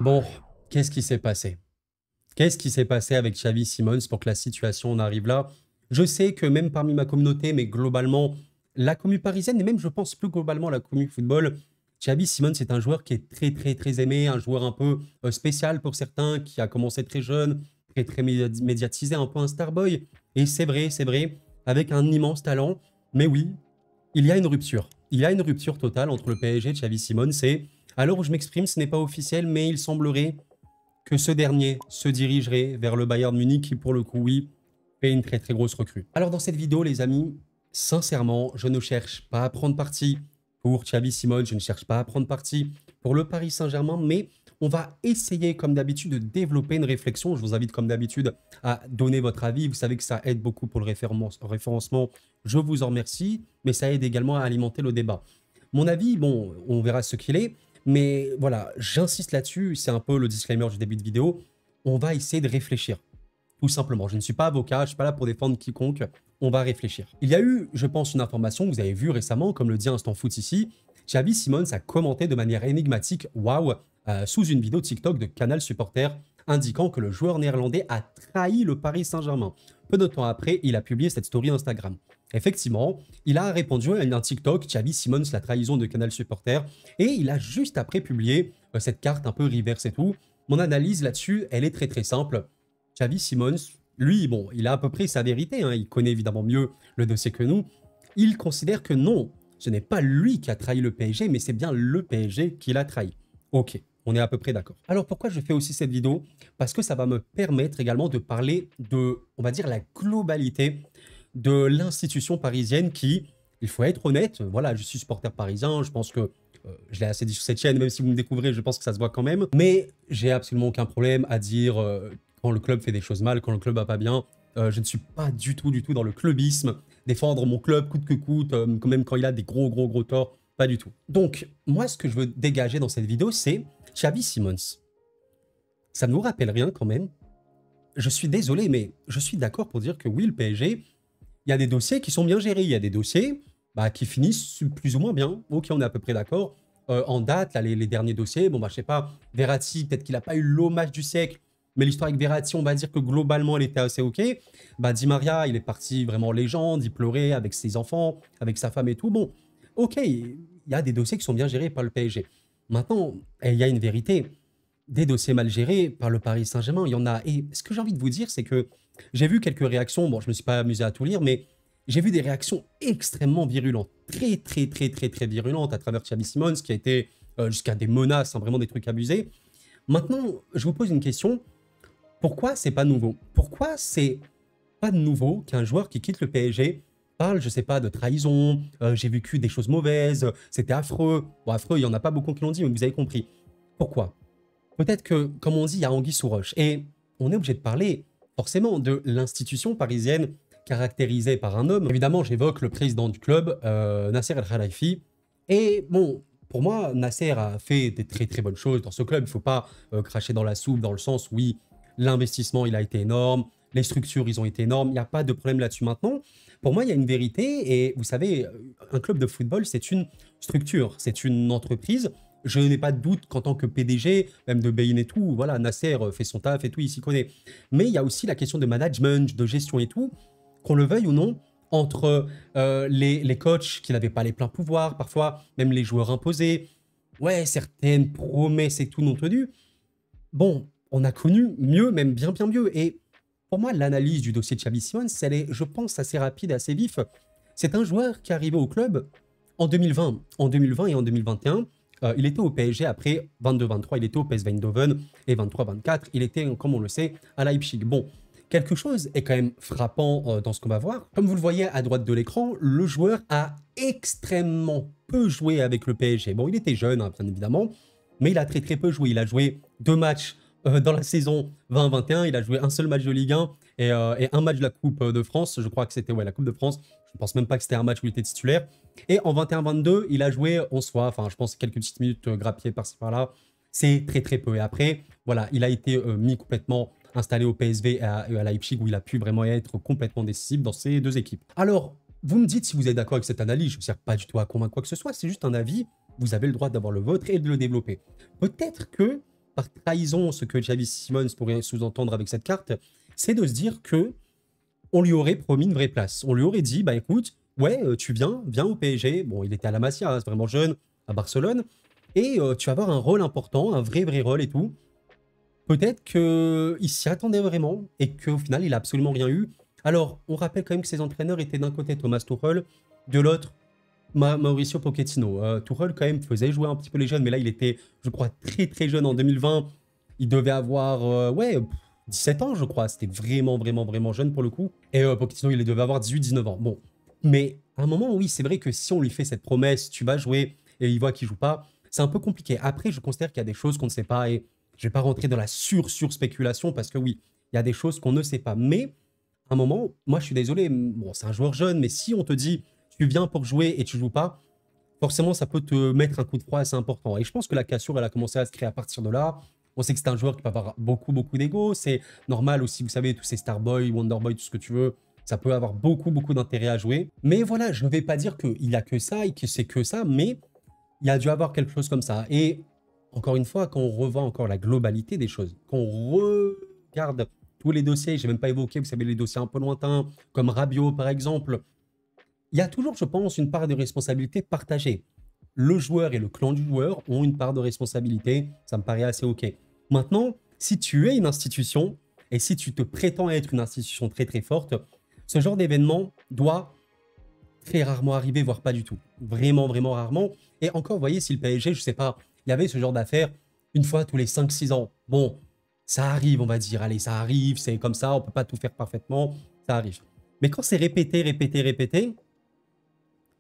Bon, qu'est-ce qui s'est passé? Qu'est-ce qui s'est passé avec Xavi Simons pour que la situation en arrive là? Je sais que même parmi ma communauté, mais globalement, la commu parisienne et même, je pense, plus globalement, la commu football, Xavi Simons est un joueur qui est très, très, très aimé, un joueur un peu spécial pour certains, qui a commencé très jeune, très, très médiatisé, un peu un starboy. Et c'est vrai, avec un immense talent. Mais oui, il y a une rupture. Il y a une rupture totale entre le PSG et Xavi Simons. Et à l'heure où je m'exprime, ce n'est pas officiel, mais il semblerait que ce dernier se dirigerait vers le Bayern Munich qui, pour le coup, oui, fait une très très grosse recrue. Alors dans cette vidéo, les amis, sincèrement, je ne cherche pas à prendre parti pour Xavi Simons, je ne cherche pas à prendre parti pour le Paris Saint-Germain, mais on va essayer, comme d'habitude, de développer une réflexion. Je vous invite, comme d'habitude, à donner votre avis. Vous savez que ça aide beaucoup pour le référencement. Je vous en remercie, mais ça aide également à alimenter le débat. Mon avis, bon, on verra ce qu'il est, mais voilà, j'insiste là-dessus, c'est un peu le disclaimer du début de vidéo. On va essayer de réfléchir, tout simplement. Je ne suis pas avocat, je ne suis pas là pour défendre quiconque, on va réfléchir. Il y a eu, je pense, une information que vous avez vue récemment, comme le dit Instant Foot ici. Xavi Simons a commenté de manière énigmatique « Waouh » sous une vidéo TikTok de Canal Supporter indiquant que le joueur néerlandais a trahi le Paris Saint-Germain. Peu de temps après, il a publié cette story Instagram. Effectivement, il a répondu à un TikTok, Xavi Simons, la trahison de Canal Supporter, et il a juste après publié cette carte un peu reverse et tout. Mon analyse là-dessus, elle est très très simple. Xavi Simons, lui, bon, il a à peu près sa vérité, hein, il connaît évidemment mieux le dossier que nous. Il considère que non, ce n'est pas lui qui a trahi le PSG, mais c'est bien le PSG qui l'a trahi. Ok, on est à peu près d'accord. Alors pourquoi je fais aussi cette vidéo? Parce que ça va me permettre également de parler de, on va dire, la globalité de l'institution parisienne qui, il faut être honnête, voilà, je suis supporter parisien, je pense que je l'ai assez dit sur cette chaîne, même si vous me découvrez, je pense que ça se voit quand même. Mais j'ai absolument aucun problème à dire quand le club fait des choses mal, quand le club va pas bien. Je ne suis pas du tout dans le clubisme. Défendre mon club coûte que coûte, quand même quand il a des gros torts, pas du tout. Donc, moi, ce que je veux dégager dans cette vidéo, c'est Xavi Simons. Ça ne vous rappelle rien quand même? Je suis désolé, mais je suis d'accord pour dire que oui, le PSG, il y a des dossiers qui sont bien gérés. Il y a des dossiers qui finissent plus ou moins bien. Ok, on est à peu près d'accord. En date, là, les derniers dossiers, bon, je sais pas, Verratti, peut-être qu'il n'a pas eu l'hommage du siècle, mais l'histoire avec Verratti, on va dire que globalement, elle était assez ok. Di Maria, il est parti vraiment légende, il pleurait avec ses enfants, avec sa femme et tout. Bon, ok, il y a des dossiers qui sont bien gérés par le PSG. Maintenant, il y a une vérité. Des dossiers mal gérés par le Paris Saint-Germain, il y en a. Et ce que j'ai envie de vous dire, c'est que j'ai vu quelques réactions, bon, je me suis pas amusé à tout lire, mais j'ai vu des réactions extrêmement virulentes, très virulentes à travers Xavi Simons, qui a été jusqu'à des menaces, hein, vraiment des trucs abusés. Maintenant, je vous pose une question. Pourquoi c'est pas nouveau? Pourquoi c'est pas nouveau qu'un joueur qui quitte le PSG parle, je sais pas, de trahison, j'ai vécu des choses mauvaises, c'était affreux. Bon, affreux, il y en a pas beaucoup qui l'ont dit, mais vous avez compris. Pourquoi? Peut-être que, comme on dit, il y a anguille sous roche. Et on est obligé de parler forcément de l'institution parisienne caractérisée par un homme. Évidemment, j'évoque le président du club, Nasser El Khelaifi. Et bon, pour moi, Nasser a fait des très bonnes choses dans ce club. Il ne faut pas cracher dans la soupe, dans le sens où, oui, l'investissement, il a été énorme, les structures, ils ont été énormes, il n'y a pas de problème là-dessus maintenant. Pour moi, il y a une vérité, et vous savez, un club de football, c'est une structure, c'est une entreprise. Je n'ai pas de doute qu'en tant que PDG, même de Bein et tout, voilà, Nasser fait son taf et tout, il s'y connaît. Mais il y a aussi la question de management, de gestion et tout, qu'on le veuille ou non, entre les coachs qui n'avaient pas les pleins pouvoirs, parfois même les joueurs imposés, ouais, certaines promesses et tout non tenues. Bon, on a connu mieux, même bien mieux. Et pour moi, l'analyse du dossier de Xavi Simons, elle est, je pense, assez rapide, assez vif. C'est un joueur qui est arrivé au club en 2020. En 2020 et en 2021, il était au PSG après 22-23, il était au PSV Eindhoven et 23-24, il était, comme on le sait, à Leipzig. Bon, quelque chose est quand même frappant dans ce qu'on va voir. Comme vous le voyez à droite de l'écran, le joueur a extrêmement peu joué avec le PSG. Bon, il était jeune, hein, bien évidemment, mais il a très peu joué. Il a joué 2 matchs dans la saison 20-21, il a joué un seul match de Ligue 1 et un match de la Coupe de France. Je crois que c'était la Coupe de France. Je ne pense même pas que c'était un match où il était titulaire. Et en 21-22, il a joué en soi, enfin je pense quelques petites minutes grappillées par-ci par-là. C'est très peu. Et après, voilà, il a été mis complètement installé au PSV et à Leipzig où il a pu vraiment être complètement décisif dans ces deux équipes. Alors, vous me dites si vous êtes d'accord avec cette analyse, je ne sers pas du tout à convaincre quoi que ce soit, c'est juste un avis, vous avez le droit d'avoir le vôtre et de le développer. Peut-être que par trahison ce que Xavi Simons pourrait sous-entendre avec cette carte, c'est de se dire que on lui aurait promis une vraie place. On lui aurait dit, bah écoute, ouais, tu viens au PSG. Bon, il était à la Masia, hein, c'est vraiment jeune, à Barcelone. Et tu vas avoir un rôle important, un vrai rôle et tout. Peut-être qu'il s'y attendait vraiment et qu'au final, il a absolument rien eu. Alors, on rappelle quand même que ses entraîneurs étaient d'un côté Thomas Tuchel, de l'autre Mauricio Pochettino. Tuchel, quand même, faisait jouer un petit peu les jeunes, mais là, il était, je crois, très très jeune en 2020. Il devait avoir, ouais, 17 ans, je crois. C'était vraiment, vraiment, vraiment jeune pour le coup. Et Pochettino, il devait avoir 18-19 ans. Bon, mais à un moment, oui, c'est vrai que si on lui fait cette promesse, tu vas jouer, et il voit qu'il joue pas, c'est un peu compliqué. Après, je considère qu'il y a des choses qu'on ne sait pas, et je vais pas rentrer dans la sur-spéculation, parce que oui, il y a des choses qu'on ne sait pas. Mais à un moment, moi, je suis désolé, bon, c'est un joueur jeune, mais si on te dit, tu viens pour jouer et tu joues pas, forcément, ça peut te mettre un coup de froid assez important. Et je pense que la cassure, elle a commencé à se créer à partir de là. On sait que c'est un joueur qui peut avoir beaucoup, beaucoup d'ego. C'est normal aussi, vous savez, tous ces Starboy, Wonderboy, tout ce que tu veux. Ça peut avoir beaucoup, beaucoup d'intérêt à jouer. Mais voilà, je ne vais pas dire qu'il n'y a que ça et que c'est que ça, mais il y a dû avoir quelque chose comme ça. Et encore une fois, quand on revoit encore la globalité des choses, quand on regarde tous les dossiers, je n'ai même pas évoqué, vous savez, les dossiers un peu lointains, comme Rabiot par exemple, il y a toujours, je pense, une part de responsabilité partagée. Le joueur et le clan du joueur ont une part de responsabilité, ça me paraît assez OK. Maintenant, si tu es une institution, et si tu te prétends être une institution très très forte, ce genre d'événement doit très rarement arriver, voire pas du tout. Vraiment, vraiment rarement. Et encore, vous voyez, si le PSG, je sais pas, il y avait ce genre d'affaires une fois tous les 5-6 ans. Bon, ça arrive, on va dire, allez, ça arrive, c'est comme ça, on peut pas tout faire parfaitement, ça arrive. Mais quand c'est répété, répété, répété,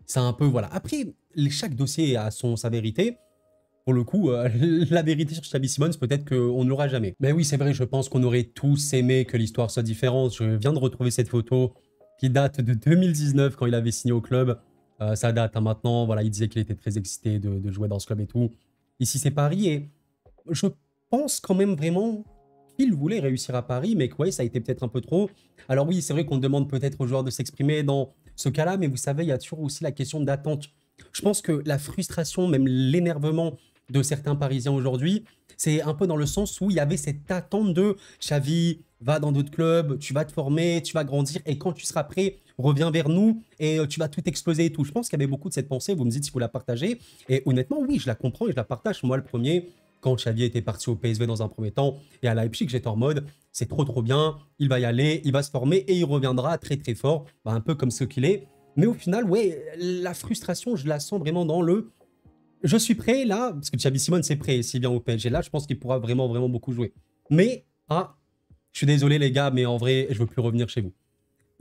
c'est un peu, voilà. Après, chaque dossier a sa vérité. Pour le coup, la vérité sur Xavi Simons, peut-être qu'on ne l'aura jamais. Mais oui, c'est vrai, je pense qu'on aurait tous aimé que l'histoire soit différente. Je viens de retrouver cette photo qui date de 2019, quand il avait signé au club. Ça date hein, maintenant, voilà, il disait qu'il était très excité de jouer dans ce club et tout. Ici, c'est Paris, et je pense quand même vraiment qu'il voulait réussir à Paris, mais que ouais, ça a été peut-être un peu trop. Alors oui, c'est vrai qu'on demande peut-être aux joueurs de s'exprimer dans ce cas-là, mais vous savez, il y a toujours aussi la question d'attente. Je pense que la frustration, même l'énervement de certains Parisiens aujourd'hui, c'est un peu dans le sens où il y avait cette attente de Xavi, va dans d'autres clubs, tu vas te former, tu vas grandir, et quand tu seras prêt, reviens vers nous et tu vas tout exploser et tout. Je pense qu'il y avait beaucoup de cette pensée, vous me dites si vous la partagez, et honnêtement, oui, je la comprends et je la partage. Moi, le premier, quand Xavi était parti au PSV dans un premier temps, et à Leipzig, j'étais en mode, c'est trop trop bien, il va y aller, il va se former, et il reviendra très très fort, bah, un peu comme ce qu'il est. Mais au final, ouais, la frustration, je la sens vraiment dans le je suis prêt là, parce que Xavi Simons c'est prêt, s'il vient au PSG là, je pense qu'il pourra vraiment, vraiment beaucoup jouer. Mais, je suis désolé les gars, mais en vrai, je veux plus revenir chez vous.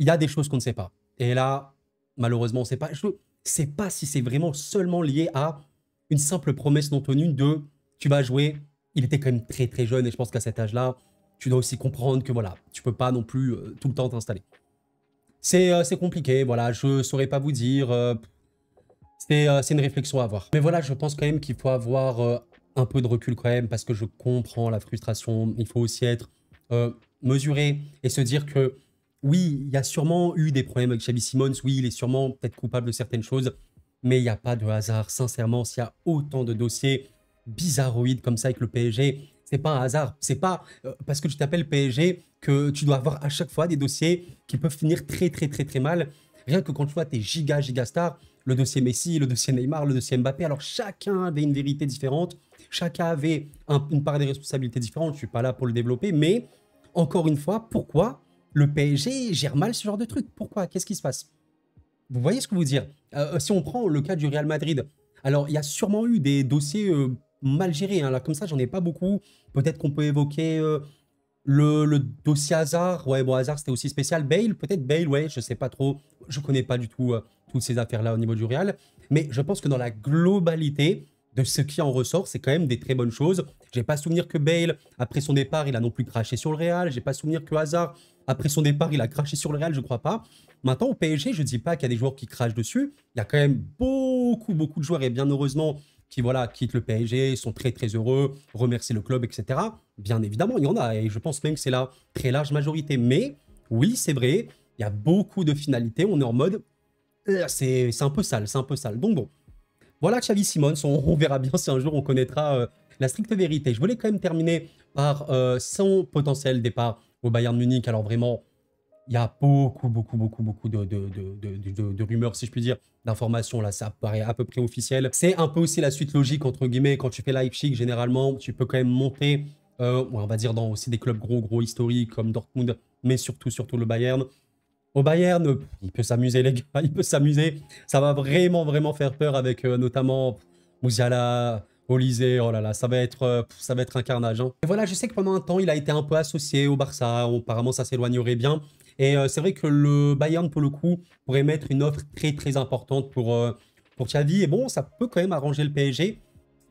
Il y a des choses qu'on ne sait pas. Et là, malheureusement, on ne sait pas. Je ne sais pas si c'est vraiment seulement lié à une simple promesse non tenue de tu vas jouer. Il était quand même très très jeune, et je pense qu'à cet âge-là, tu dois aussi comprendre que voilà, tu peux pas non plus tout le temps t'installer. C'est compliqué, voilà, je saurais pas vous dire. C'est une réflexion à avoir. Mais voilà, je pense quand même qu'il faut avoir un peu de recul quand même, parce que je comprends la frustration. Il faut aussi être mesuré et se dire que oui, il y a sûrement eu des problèmes avec Xavi Simons. Oui, il est sûrement peut-être coupable de certaines choses, mais il n'y a pas de hasard. Sincèrement, s'il y a autant de dossiers bizarroïdes comme ça avec le PSG, c'est pas un hasard. C'est pas parce que tu t'appelles PSG que tu dois avoir à chaque fois des dossiers qui peuvent finir très très très très mal. Rien que quand tu vois tes giga stars, le dossier Messi, le dossier Neymar, le dossier Mbappé, alors chacun avait une vérité différente, chacun avait une part des responsabilités différentes, je ne suis pas là pour le développer, mais encore une fois, pourquoi le PSG gère mal ce genre de truc? Pourquoi? Qu'est-ce qui se passe? Vous voyez ce que je veux dire? Si on prend le cas du Real Madrid, alors il y a sûrement eu des dossiers mal gérés, hein, là comme ça j'en ai pas beaucoup, peut-être qu'on peut évoquer le dossier Hazard, ouais, bon, Hazard, c'était aussi spécial. Bale, peut-être Bale, ouais, je sais pas trop. Je connais pas du tout toutes ces affaires-là au niveau du Real. Mais je pense que dans la globalité de ce qui en ressort, c'est quand même des très bonnes choses. J'ai pas souvenir que Bale, après son départ, il a non plus craché sur le Real. J'ai pas souvenir que Hazard, après son départ, il a craché sur le Real, je crois pas. Maintenant, au PSG, je dis pas qu'il y a des joueurs qui crachent dessus. Il y a quand même beaucoup, beaucoup de joueurs, et bien heureusement, qui voilà, quittent le PSG, sont très très heureux, remercient le club, etc. Bien évidemment, il y en a, et je pense même que c'est la très large majorité. Mais oui, c'est vrai, il y a beaucoup de finalités, on est en mode, c'est un peu sale, c'est un peu sale. Donc bon, voilà Xavi Simons, on verra bien si un jour on connaîtra la stricte vérité. Je voulais quand même terminer par son potentiel départ au Bayern Munich. Alors vraiment, il y a beaucoup de rumeurs, si je puis dire, d'informations. Là, ça paraît à peu près officiel. C'est un peu aussi la suite logique, entre guillemets. Quand tu fais Leipzig, généralement, tu peux quand même monter, on va dire, dans aussi des clubs gros historiques comme Dortmund, mais surtout le Bayern. Au Bayern, il peut s'amuser, les gars, il peut s'amuser. Ça va vraiment faire peur avec notamment Musiala, Olise. Oh là là, ça va être un carnage, hein. Et voilà, je sais que pendant un temps, il a été un peu associé au Barça. Apparemment, ça s'éloignerait bien. Et c'est vrai que le Bayern, pour le coup, pourrait mettre une offre très importante pour Xavi. Et bon, ça peut quand même arranger le PSG.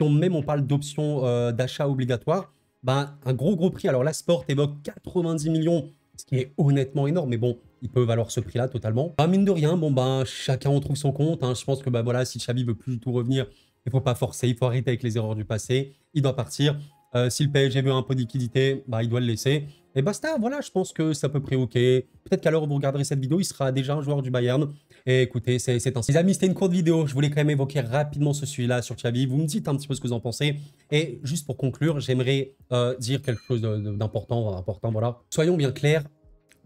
Si même on parle d'options d'achat obligatoire, ben, un gros prix. Alors, la Sport évoque 90 millions, ce qui est honnêtement énorme. Mais bon, il peut valoir ce prix-là totalement. Bah, mine de rien, bon, ben, chacun en trouve son compte, hein. Je pense que bah, voilà, si Xavi veut plus du tout revenir, il ne faut pas forcer, il faut arrêter avec les erreurs du passé. Il doit partir. Si le PSG veut un peu de liquidité, bah, il doit le laisser. Et basta, voilà, je pense que c'est à peu près OK. Peut-être qu'à l'heure où vous regarderez cette vidéo, il sera déjà un joueur du Bayern. Et écoutez, c'est ainsi. Les amis, c'était une courte vidéo. Je voulais quand même évoquer rapidement ce sujet-là sur Xavi. Vous me dites un petit peu ce que vous en pensez. Et juste pour conclure, j'aimerais dire quelque chose d'important, voilà. Soyons bien clairs,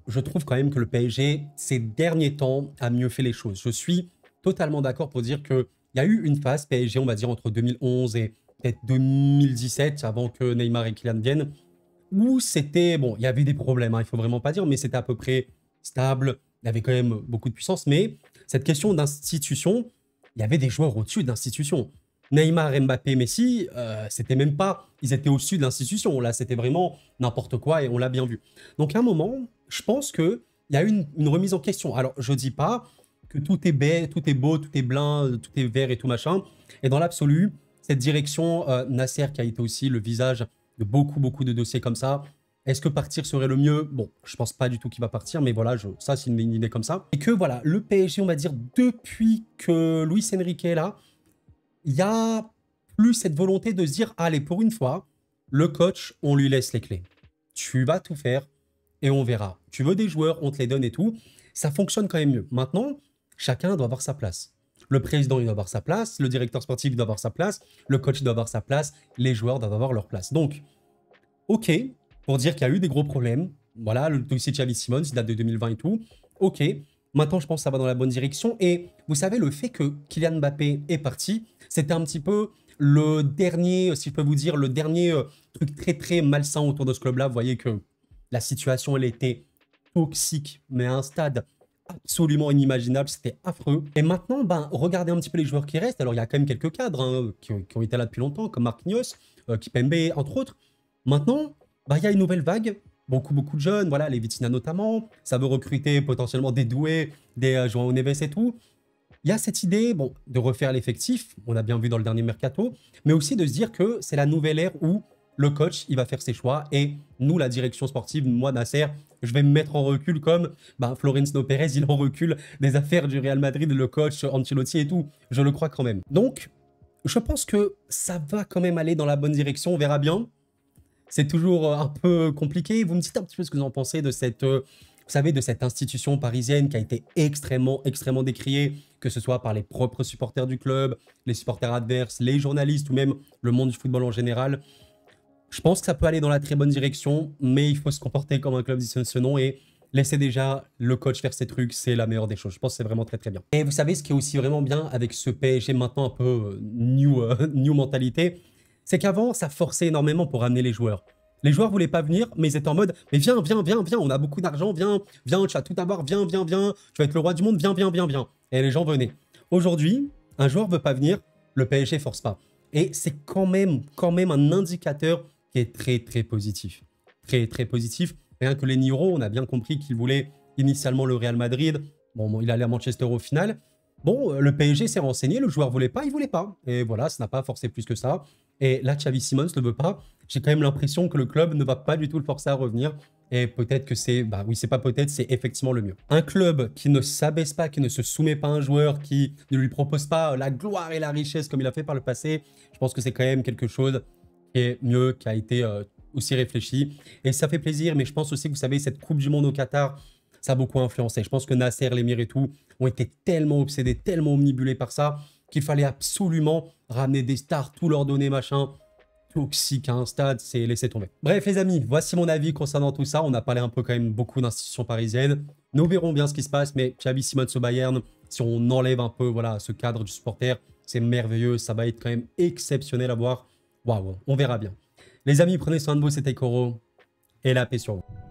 je trouve quand même que le PSG, ces derniers temps, a mieux fait les choses. Je suis totalement d'accord pour dire qu'il y a eu une phase PSG, on va dire, entre 2011 et peut-être 2017, avant que Neymar et Kylian viennent, où c'était, bon, il y avait des problèmes, hein, il ne faut vraiment pas dire, mais c'était à peu près stable, il y avait quand même beaucoup de puissance, mais cette question d'institution, il y avait des joueurs au-dessus d'institution. Neymar, Mbappé, Messi, c'était même pas, ils étaient au-dessus de l'institution, là c'était vraiment n'importe quoi et on l'a bien vu. Donc à un moment, je pense qu'il y a eu une remise en question. Alors je ne dis pas que tout est beau, tout est blanc, tout est vert et tout machin, et dans l'absolu, cette direction, Nasser qui a été aussi le visage de beaucoup de dossiers comme ça. Est-ce que partir serait le mieux? Bon, je pense pas du tout qu'il va partir, mais voilà, ça c'est une idée comme ça. Et que voilà, le PSG, on va dire, depuis que Luis Enrique est là, il y a plus cette volonté de se dire, allez, pour une fois, le coach, on lui laisse les clés. Tu vas tout faire et on verra. Tu veux des joueurs, on te les donne et tout. Ça fonctionne quand même mieux. Maintenant, chacun doit avoir sa place. Le président, il doit avoir sa place. Le directeur sportif, il doit avoir sa place. Le coach, il doit avoir sa place. Les joueurs doivent avoir leur place. Donc, OK, pour dire qu'il y a eu des gros problèmes. Voilà, le dossier de Xavi Simons, il date de 2020 et tout. OK, maintenant, je pense que ça va dans la bonne direction. Et vous savez, le fait que Kylian Mbappé est parti, c'était un petit peu le dernier, si je peux vous dire, le dernier truc très malsain autour de ce club-là. Vous voyez que la situation, elle était toxique, mais à un stade absolument inimaginable, c'était affreux. Et maintenant, ben, regardez un petit peu les joueurs qui restent. Alors, il y a quand même quelques cadres hein, qui ont été là depuis longtemps, comme Marquinhos, Kipembe, entre autres. Maintenant, ben, il y a une nouvelle vague, beaucoup de jeunes, voilà, les Vitinha notamment. Ça veut recruter potentiellement des doués, des João Neves et tout. Il y a cette idée, bon, de refaire l'effectif, on a bien vu dans le dernier mercato, mais aussi de se dire que c'est la nouvelle ère où le coach, il va faire ses choix et nous, la direction sportive, moi, Nasser, je vais me mettre en recul comme Florentino Pérez, il en recule des affaires du Real Madrid, le coach Ancelotti et tout. Je le crois quand même. Donc, je pense que ça va quand même aller dans la bonne direction, on verra bien. C'est toujours un peu compliqué. Vous me dites un petit peu ce que vous en pensez de cette, vous savez, de cette institution parisienne qui a été extrêmement décriée, que ce soit par les propres supporters du club, les supporters adverses, les journalistes ou même le monde du football en général. Je pense que ça peut aller dans la très bonne direction, mais il faut se comporter comme un club digne de ce nom et laisser déjà le coach faire ses trucs, c'est la meilleure des choses. Je pense que c'est vraiment très bien. Et vous savez, ce qui est aussi vraiment bien avec ce PSG maintenant un peu new mentalité, c'est qu'avant, ça forçait énormément pour ramener les joueurs. Les joueurs voulaient pas venir, mais ils étaient en mode « Mais viens, on a beaucoup d'argent, viens, tu as tout à voir, viens, tu vas être le roi du monde, viens. » Et les gens venaient. Aujourd'hui, un joueur veut pas venir, le PSG force pas. Et c'est quand même un indicateur qui est très positif. Très positif. Rien que les Niro, on a bien compris qu'il voulait initialement le Real Madrid. Bon, il allait à Manchester au final. Bon, le PSG s'est renseigné, le joueur voulait pas, il voulait pas. Et voilà, ça n'a pas forcé plus que ça. Et là, Xavi Simons ne veut pas. J'ai quand même l'impression que le club ne va pas du tout le forcer à revenir. Et peut-être que c'est, bah oui, c'est pas peut-être, c'est effectivement le mieux. Un club qui ne s'abaisse pas, qui ne se soumet pas à un joueur, qui ne lui propose pas la gloire et la richesse comme il a fait par le passé, je pense que c'est quand même quelque chose qui est mieux, qui a été aussi réfléchi. Et ça fait plaisir, mais je pense aussi que vous savez, cette Coupe du Monde au Qatar, ça a beaucoup influencé. Je pense que Nasser, l'émir et tout ont été tellement obsédés, tellement omnibulés par ça, qu'il fallait absolument ramener des stars, tout leur donner, machin. toxique à un stade, c'est laisser tomber. Bref les amis, voici mon avis concernant tout ça. On a parlé un peu quand même beaucoup d'institutions parisiennes. Nous verrons bien ce qui se passe, mais Xavi Simons au Bayern, si on enlève un peu voilà, ce cadre du supporter, c'est merveilleux, ça va être quand même exceptionnel à voir. Waouh, on verra bien. Les amis, prenez soin de vous, c'était Koro, et la paix sur vous.